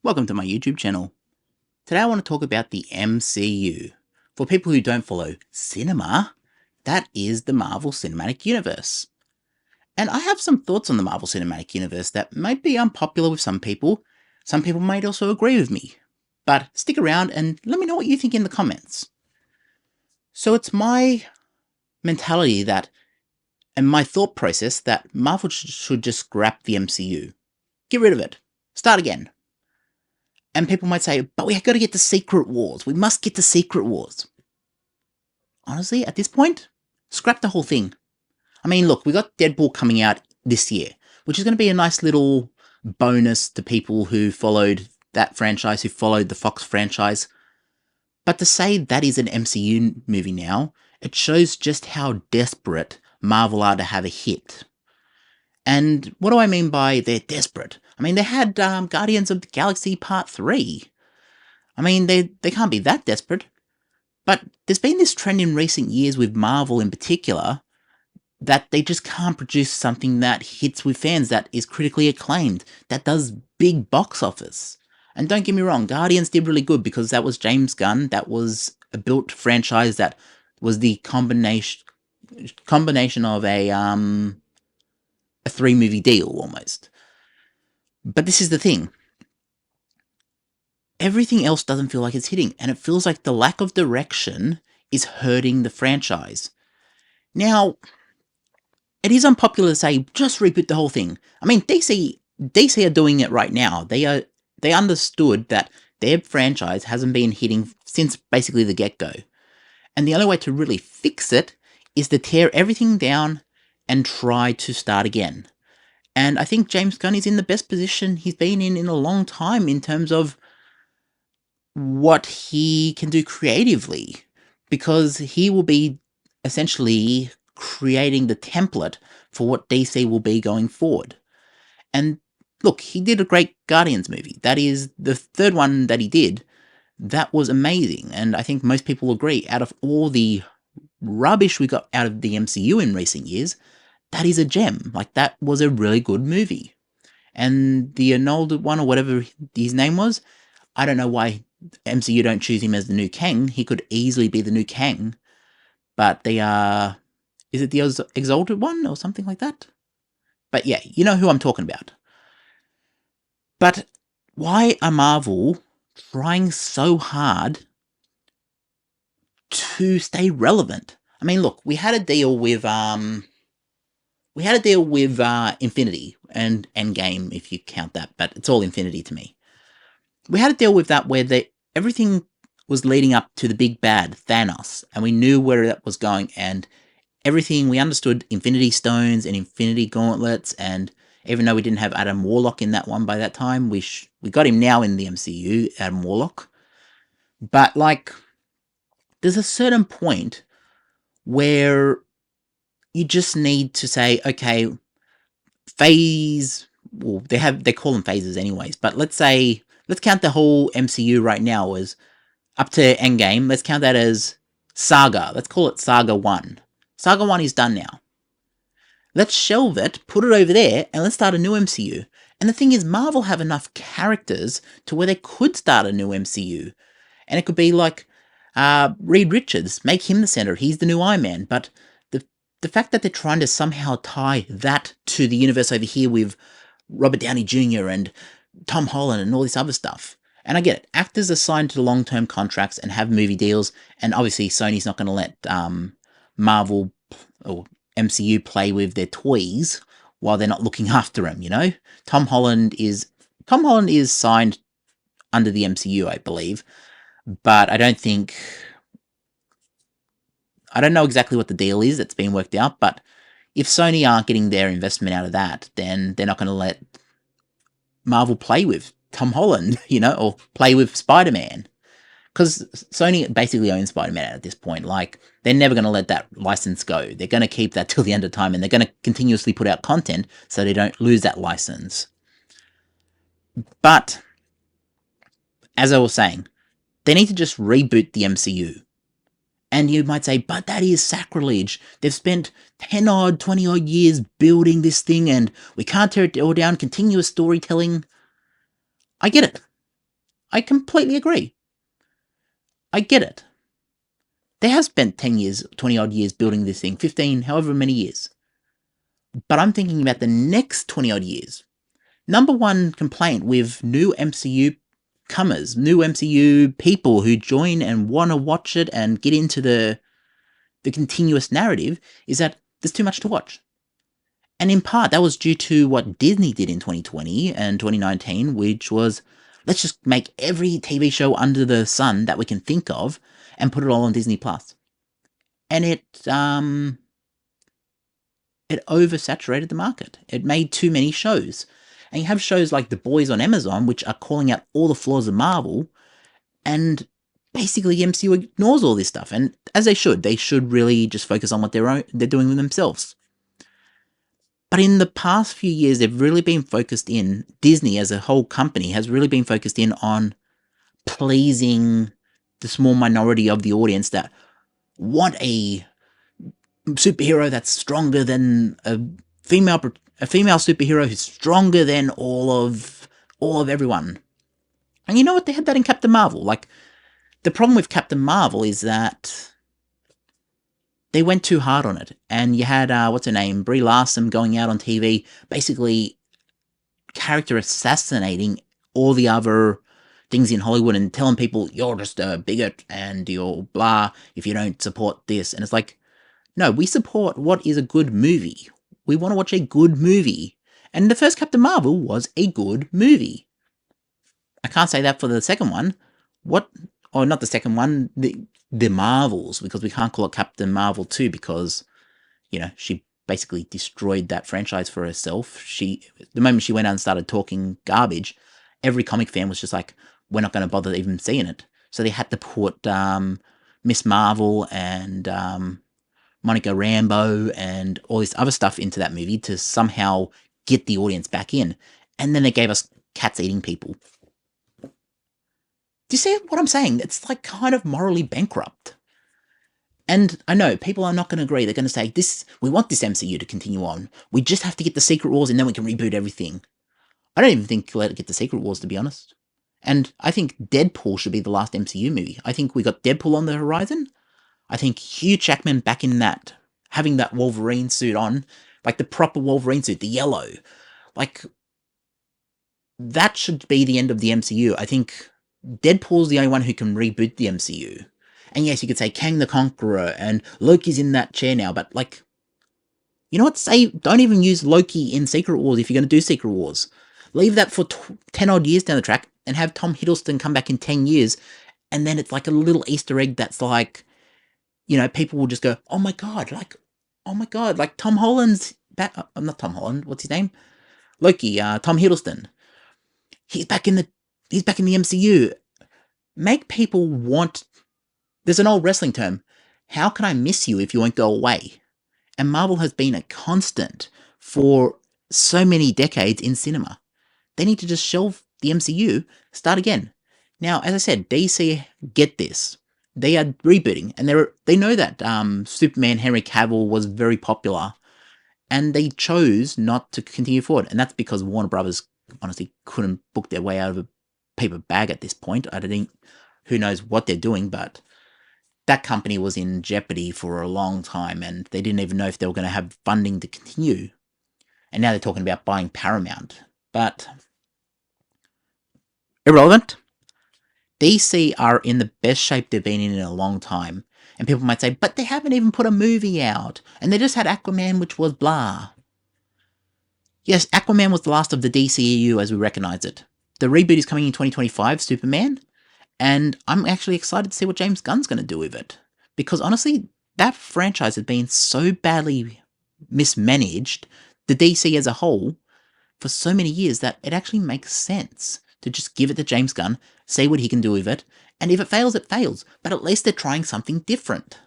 Welcome to my YouTube channel. Today I want to talk about the MCU. For people who don't follow cinema, that is the Marvel Cinematic Universe. And I have some thoughts on the Marvel Cinematic Universe that might be unpopular with some people. Some people might also agree with me. But stick around and let me know what you think in the comments. So it's my mentality that, and my thought process, that Marvel should just scrap the MCU. Get rid of it. Start again. And people might say, but we have got to get to Secret Wars. We must get to Secret Wars. Honestly, at this point, scrap the whole thing. I mean, look, we got Deadpool coming out this year, which is going to be a nice little bonus to people who followed that franchise, who followed the Fox franchise. But to say that is an MCU movie now, it shows just how desperate Marvel are to have a hit. And what do I mean by they're desperate? I mean, they had Guardians of the Galaxy Part 3. I mean, they can't be that desperate. But there's been this trend in recent years with Marvel in particular that they just can't produce something that hits with fans, that is critically acclaimed, that does big box office. And don't get me wrong, Guardians did really good because that was James Gunn. That was a built franchise that was the combination of a 3-movie deal almost. But this is the thing. Everything else doesn't feel like it's hitting, and it feels like the lack of direction is hurting the franchise. Now, it is unpopular to say, just reboot the whole thing. I mean, DC are doing it right now. They understood that their franchise hasn't been hitting since basically the get-go. And the only way to really fix it is to tear everything down and try to start again. And I think James Gunn is in the best position he's been in a long time in terms of what he can do creatively, because he will be essentially creating the template for what DC will be going forward. And look, he did a great Guardians movie. That is the third one that he did. That was amazing. And I think most people agree, out of all the rubbish we got out of the MCU in recent years, that is a gem. Like, that was a really good movie. And the Arnold one, or whatever his name was, I don't know why MCU don't choose him as the new Kang. He could easily be the new Kang. But they are... Is it the Exalted one, or something like that? But yeah, you know who I'm talking about. But why are Marvel trying so hard to stay relevant? I mean, look, we had a deal with Infinity and Endgame, if you count that, but it's all Infinity to me. We had a deal with that where everything was leading up to the big bad, Thanos, and we knew where that was going, and everything, we understood Infinity Stones and Infinity Gauntlets, and even though we didn't have Adam Warlock in that one by that time, we got him now in the MCU, Adam Warlock. But, like, there's a certain point where you just need to say, okay, phase, well, they call them phases anyways, but let's count the whole MCU right now as up to Endgame. Let's count that as Saga. Let's call it Saga 1. Saga 1 is done now. Let's shelve it, put it over there, and let's start a new MCU. And the thing is, Marvel have enough characters to where they could start a new MCU. And it could be like Reed Richards, make him the center. He's the new Iron Man. But the fact that they're trying to somehow tie that to the universe over here with Robert Downey Jr. and Tom Holland and all this other stuff. And I get it. Actors are signed to long-term contracts and have movie deals. And obviously, Sony's not going to let Marvel or MCU play with their toys while they're not looking after them, you know? Tom Holland is signed under the MCU, I believe. But I don't know exactly what the deal is that's been worked out, but if Sony aren't getting their investment out of that, then they're not going to let Marvel play with Tom Holland, you know, or play with Spider-Man. Because Sony basically owns Spider-Man at this point. Like, they're never going to let that license go. They're going to keep that till the end of time, and they're going to continuously put out content so they don't lose that license. But, as I was saying, they need to just reboot the MCU. And you might say, but that is sacrilege. They've spent 10-odd, 20-odd years building this thing, and we can't tear it all down. Continuous storytelling. I get it. I completely agree. I get it. They have spent 10 years, 20 odd years building this thing, 15, however many years. But I'm thinking about the next 20 odd years. Number one complaint with new MCU comers, new MCU people who join and want to watch it and get into the continuous narrative is that there's too much to watch. And in part, that was due to what Disney did in 2020 and 2019, which was, let's just make every TV show under the sun that we can think of and put it all on Disney+. And it oversaturated the market. It made too many shows. And you have shows like The Boys on Amazon, which are calling out all the flaws of Marvel, and basically MCU ignores all this stuff. And as they should really just focus on what they're doing with themselves. But in the past few years, they've really been focused in, Disney as a whole company has really been focused in on pleasing the small minority of the audience that want a superhero that's stronger than a female superhero who's stronger than all of everyone. And you know what? They had that in Captain Marvel. Like, the problem with Captain Marvel is that they went too hard on it. And you had, what's her name, Brie Larson going out on TV, basically character assassinating all the other things in Hollywood and telling people, you're just a bigot and you're blah if you don't support this. And it's like, no, we support what is a good movie. We want to watch a good movie. And the first Captain Marvel was a good movie. I can't say that for the second one. Not the second one, the Marvels, because we can't call it Captain Marvel 2 because, she basically destroyed that franchise for herself. The moment she went out and started talking garbage, every comic fan was just like, we're not going to bother even seeing it. So they had to put Miss Marvel and Monica Rambeau and all this other stuff into that movie to somehow get the audience back in. And then they gave us cats eating people. Do you see what I'm saying? It's like kind of morally bankrupt. And I know people are not going to agree. They're going to say, we want this MCU to continue on. We just have to get the Secret Wars and then we can reboot everything. I don't even think let it get the Secret Wars, to be honest. And I think Deadpool should be the last MCU movie. I think we got Deadpool on the horizon. I think Hugh Jackman back in that, having that Wolverine suit on, like the proper Wolverine suit, the yellow, like that should be the end of the MCU. I think Deadpool's the only one who can reboot the MCU. And yes, you could say Kang the Conqueror and Loki's in that chair now, but like, you know what? Don't even use Loki in Secret Wars if you're going to do Secret Wars. Leave that for 10 odd years down the track and have Tom Hiddleston come back in 10 years. And then it's like a little Easter egg that's like, people will just go, oh my God, like Tom Holland's back. Not Tom Holland. What's his name? Loki, Tom Hiddleston. He's back in the MCU. Make people want. There's an old wrestling term. How can I miss you if you won't go away? And Marvel has been a constant for so many decades in cinema. They need to just shelve the MCU, start again. Now, as I said, DC get this. They are rebooting, and they know that Superman Henry Cavill was very popular, and they chose not to continue forward. And that's because Warner Brothers honestly couldn't book their way out of a paper bag at this point. I don't think, who knows what they're doing, but that company was in jeopardy for a long time, and they didn't even know if they were going to have funding to continue. And now they're talking about buying Paramount. But irrelevant. DC are in the best shape they've been in a long time. And people might say, but they haven't even put a movie out. And they just had Aquaman, which was blah. Yes, Aquaman was the last of the DCEU as we recognize it. The reboot is coming in 2025, Superman. And I'm actually excited to see what James Gunn's going to do with it. Because honestly, that franchise has been so badly mismanaged, the DC as a whole, for so many years that it actually makes sense to just give it to James Gunn, see what he can do with it, and if it fails, it fails. But at least they're trying something different.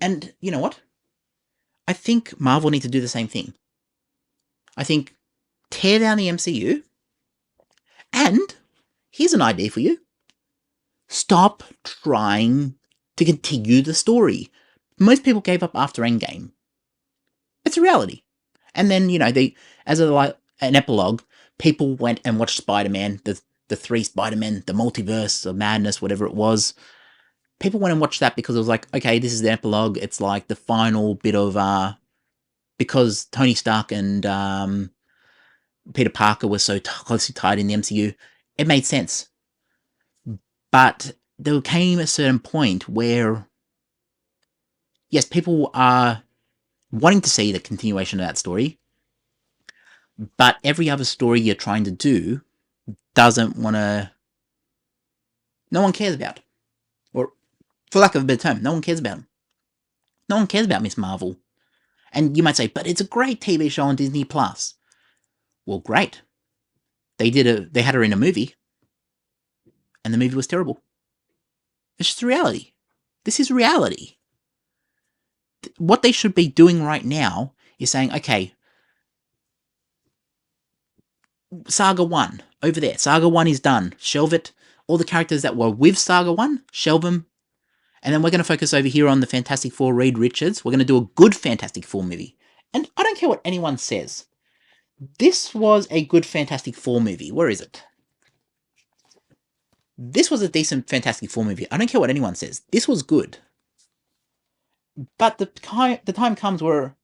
And you know what? I think Marvel need to do the same thing. I think tear down the MCU, and here's an idea for you. Stop trying to continue the story. Most people gave up after Endgame. It's a reality. And then, as an epilogue, people went and watched Spider-Man, the the 3 Spider-Men, the multiverse of madness, whatever it was. People went and watched that because it was like, okay, this is the epilogue. It's like the final bit of, because Tony Stark and Peter Parker were so closely tied in the MCU, it made sense. But there came a certain point where, yes, people are wanting to see the continuation of that story, but every other story you're trying to do doesn't want to... No one cares about. Or, for lack of a better term, no one cares about them. No one cares about Miss Marvel. And you might say, but it's a great TV show on Disney+. Well, great. They had her in a movie, and the movie was terrible. It's just reality. This is reality. What they should be doing right now is saying, okay, Saga 1, over there. Saga 1 is done. Shelve it. All the characters that were with Saga 1, shelve them. And then we're going to focus over here on the Fantastic Four, Reed Richards. We're going to do a good Fantastic Four movie. And I don't care what anyone says. This was a good Fantastic Four movie. Where is it? This was a decent Fantastic Four movie. I don't care what anyone says. This was good. But the time comes where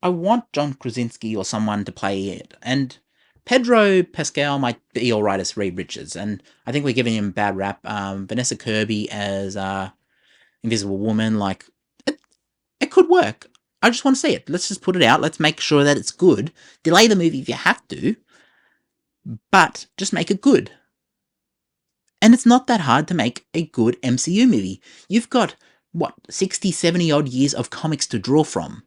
I want John Krasinski or someone to play it. And Pedro Pascal might be alright as Reed Richards. And I think we're giving him a bad rap. Vanessa Kirby as Invisible Woman, like, it could work. I just want to see it. Let's just put it out. Let's make sure that it's good. Delay the movie if you have to. But just make it good. And it's not that hard to make a good MCU movie. You've got, 60, 70 odd years of comics to draw from.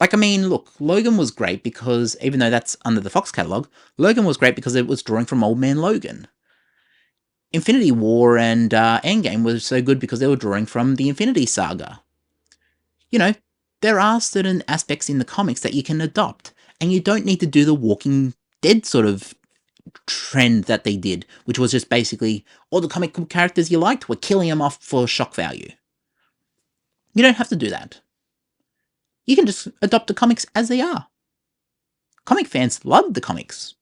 Look, Logan was great because, even though that's under the Fox catalogue, Logan was great because it was drawing from Old Man Logan. Infinity War and Endgame was so good because they were drawing from the Infinity Saga. You know, there are certain aspects in the comics that you can adopt, and you don't need to do the Walking Dead sort of trend that they did, which was just basically all the comic book characters you liked were killing them off for shock value. You don't have to do that. You can just adopt the comics as they are. Comic fans love the comics.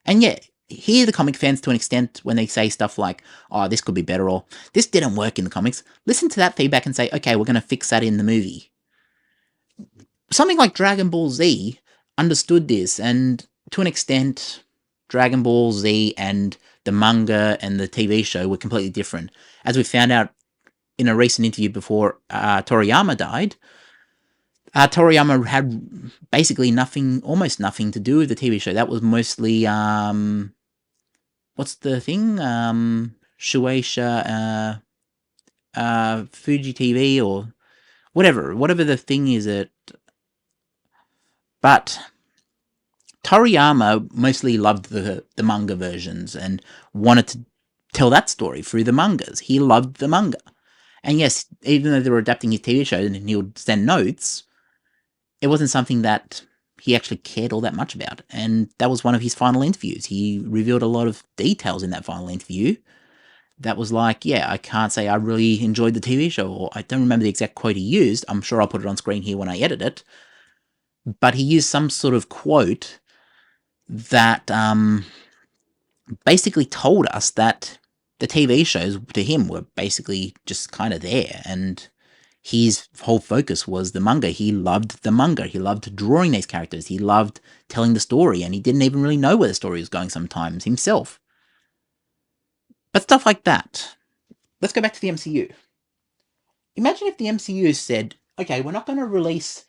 And yeah, hear the comic fans to an extent when they say stuff like, oh, this could be better, or this didn't work in the comics. Listen to that feedback and say, okay, we're going to fix that in the movie. Something like Dragon Ball Z understood this, and to an extent, Dragon Ball Z and the manga and the TV show were completely different. As we found out in a recent interview before Toriyama died, Toriyama had basically almost nothing to do with the TV show. That was mostly, what's the thing? Shueisha, Fuji TV, or whatever the thing is. But Toriyama mostly loved the manga versions and wanted to tell that story through the mangas. He loved the manga. And yes, even though they were adapting his TV show and he would send notes, it wasn't something that he actually cared all that much about. And that was one of his final interviews. He revealed a lot of details in that final interview that was like, yeah, I can't say I really enjoyed the TV show, or I don't remember the exact quote he used. I'm sure I'll put it on screen here when I edit it. But he used some sort of quote that basically told us that the TV shows to him were basically just kind of there, and his whole focus was the manga. He loved the manga. He loved drawing these characters. He loved telling the story, and he didn't even really know where the story was going sometimes himself. But stuff like that. Let's go back to the MCU. Imagine if the MCU said, okay, we're not going to release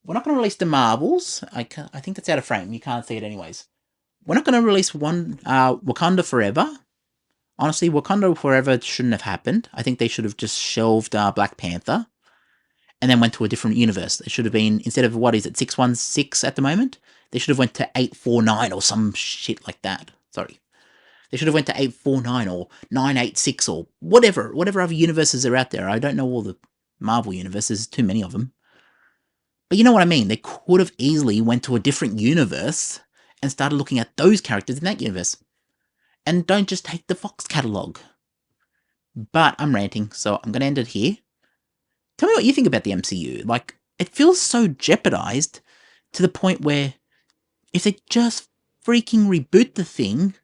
the Marvels. I think that's out of frame. You can't see it anyways. We're not going to release Wakanda Forever. Honestly, Wakanda Forever shouldn't have happened. I think they should have just shelved Black Panther and then went to a different universe. It should have been, instead of, 616 at the moment? They should have went to 849 or some shit like that. Sorry. They should have went to 849 or 986 or whatever other universes are out there. I don't know all the Marvel universes. Too many of them. But you know what I mean. They could have easily went to a different universe and started looking at those characters in that universe. And don't just take the Fox catalogue. But I'm ranting, so I'm going to end it here. Tell me what you think about the MCU. Like, it feels so jeopardized to the point where if they just freaking reboot the thing,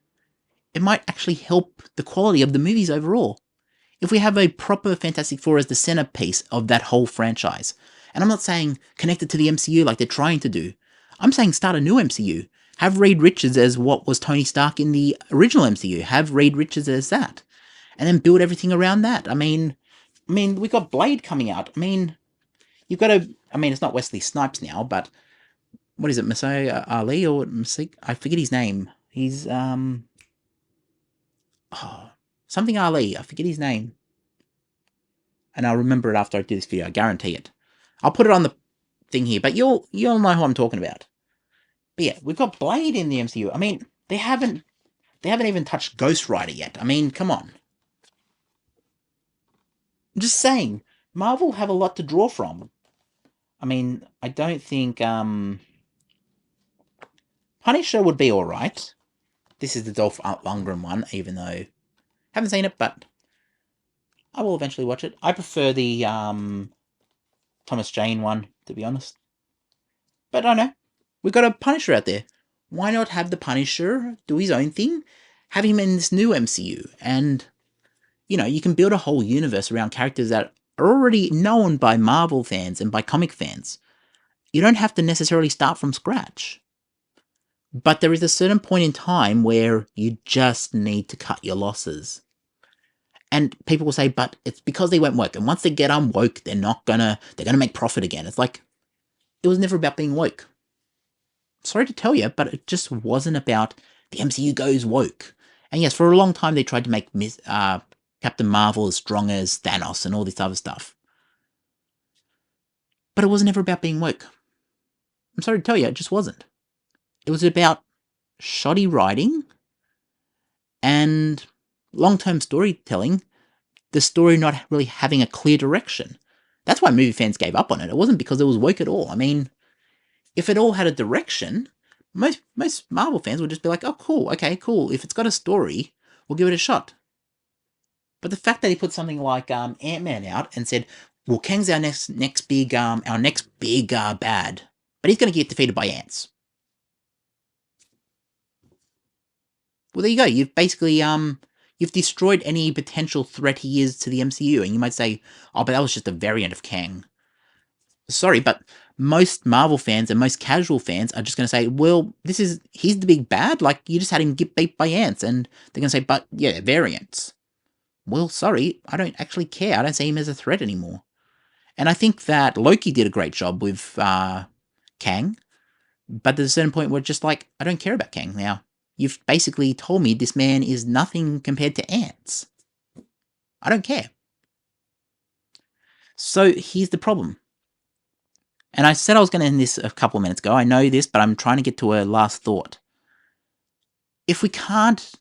it might actually help the quality of the movies overall. If we have a proper Fantastic Four as the centerpiece of that whole franchise, and I'm not saying connect it to the MCU like they're trying to do, I'm saying start a new MCU. Have Reed Richards as what was Tony Stark in the original MCU. Have Reed Richards as that. And then build everything around that. I mean, we got Blade coming out. You've got to, it's not Wesley Snipes now, but what is it, Messiah Ali or I forget his name. He's, something Ali. I forget his name. And I'll remember it after I do this video. I guarantee it. I'll put it on the thing here, but you'll know who I'm talking about. But yeah, we've got Blade in the MCU. They haven't even touched Ghost Rider yet. Come on. I'm just saying, Marvel have a lot to draw from. I don't think Punisher would be alright. This is the Dolph Lundgren one, even though I haven't seen it, but I will eventually watch it. I prefer the Thomas Jane one, to be honest. But I don't know. We've got a Punisher out there. Why not have the Punisher do his own thing? Have him in this new MCU. And, you can build a whole universe around characters that are already known by Marvel fans and by comic fans. You don't have to necessarily start from scratch. But there is a certain point in time where you just need to cut your losses. And people will say, but it's because they won't woke. And once they get unwoke, they're gonna make profit again. It's like, it was never about being woke. Sorry to tell you, but it just wasn't about the MCU goes woke. And yes, for a long time they tried to make Captain Marvel as strong as Thanos and all this other stuff. But it wasn't ever about being woke. I'm sorry to tell you, it just wasn't. It was about shoddy writing and long-term storytelling, the story not really having a clear direction. That's why movie fans gave up on it. It wasn't because it was woke at all. If it all had a direction, most Marvel fans would just be like, oh, cool, okay, cool. If it's got a story, we'll give it a shot. But the fact that he put something like Ant-Man out and said, well, Kang's our next big bad, but he's going to get defeated by ants. Well, there you go. You've basically you've destroyed any potential threat he is to the MCU, and you might say, oh, but that was just a variant of Kang. Sorry, but most Marvel fans and most casual fans are just going to say, well, he's the big bad, like, you just had him get beat by ants, and they're going to say, but, yeah, variants. Well, sorry, I don't actually care. I don't see him as a threat anymore. And I think that Loki did a great job with Kang, but there's a certain point where just like, I don't care about Kang now. You've basically told me this man is nothing compared to ants. I don't care. So here's the problem. And I said I was going to end this a couple of minutes ago. I know this, but I'm trying to get to a last thought. If we can't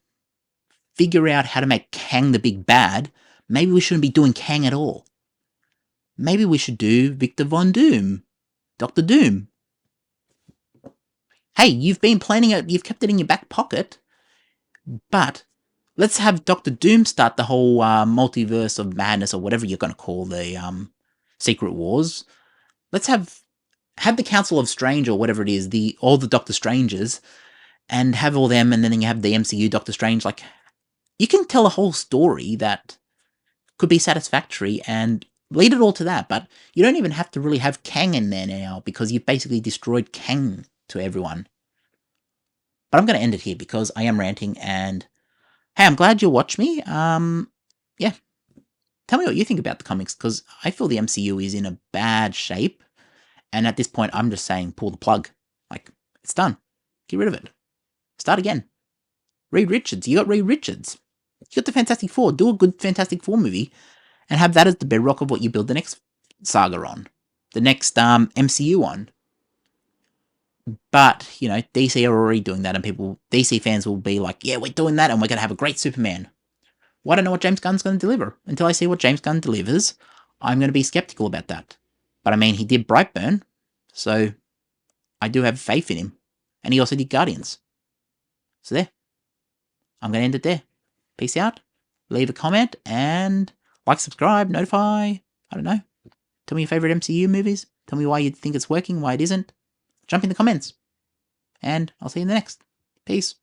figure out how to make Kang the big bad, maybe we shouldn't be doing Kang at all. Maybe we should do Victor Von Doom. Dr. Doom. Hey, you've been planning it, you've kept it in your back pocket, but let's have Dr. Doom start the whole multiverse of madness, or whatever you're going to call the Secret Wars. Let's have the Council of Strange, or whatever it is, all the Doctor Strangers, and have all them, and then you have the MCU Doctor Strange. Like, you can tell a whole story that could be satisfactory and lead it all to that, but you don't even have to really have Kang in there now, because you've basically destroyed Kang to everyone. But I'm going to end it here because I am ranting, and hey, I'm glad you watched me. Yeah. Tell me what you think about the comics, because I feel the MCU is in a bad shape, and at this point, I'm just saying, pull the plug. Like, it's done. Get rid of it. Start again. Reed Richards. You got Reed Richards. You got the Fantastic Four. Do a good Fantastic Four movie, and have that as the bedrock of what you build the next saga on. The next MCU on. But, DC are already doing that, and DC fans will be like, yeah, we're doing that, and we're going to have a great Superman. Well, I don't know what James Gunn's going to deliver. Until I see what James Gunn delivers, I'm going to be skeptical about that. But he did Brightburn, so I do have faith in him. And he also did Guardians. So there. I'm going to end it there. Peace out. Leave a comment, and like, subscribe, notify. I don't know. Tell me your favourite MCU movies. Tell me why you think it's working, why it isn't. Jump in the comments. And I'll see you in the next. Peace.